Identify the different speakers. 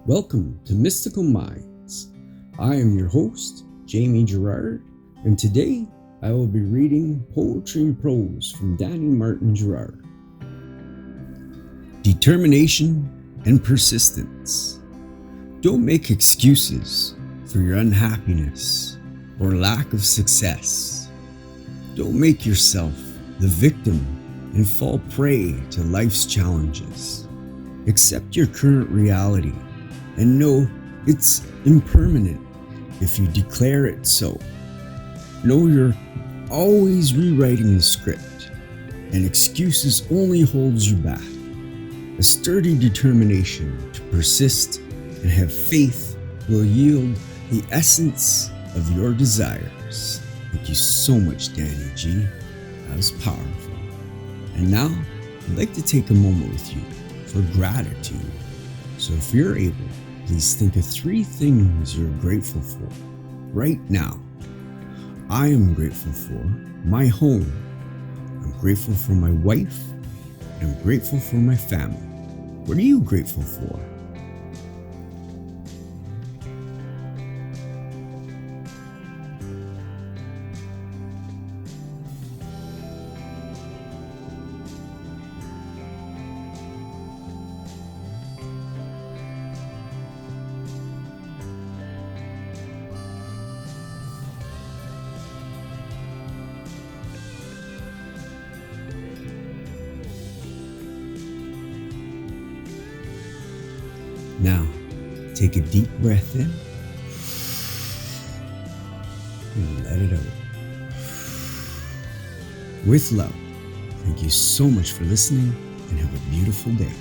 Speaker 1: Welcome to Mystical Minds. I am your host, Jamie Girard, and today I will be reading Poetry and Prose from Danny Martin Girard. Determination and persistence. Don't make excuses for your unhappiness or lack of success. Don't make yourself the victim and fall prey to life's challenges. Accept your current reality and know it's impermanent if you declare it so. Know you're always rewriting the script, and excuses only holds you back. A sturdy determination to persist and have faith will yield the essence of your desires. Thank you so much, Danny G. That was powerful. And now, I'd like to take a moment with you for gratitude. So if you're able, please think of 3 things you're grateful for right now. I am grateful for my home. I'm grateful for my wife. And I'm grateful for my family. What are you grateful for? Now, take a deep breath in and let it out. With love, thank you so much for listening and have a beautiful day.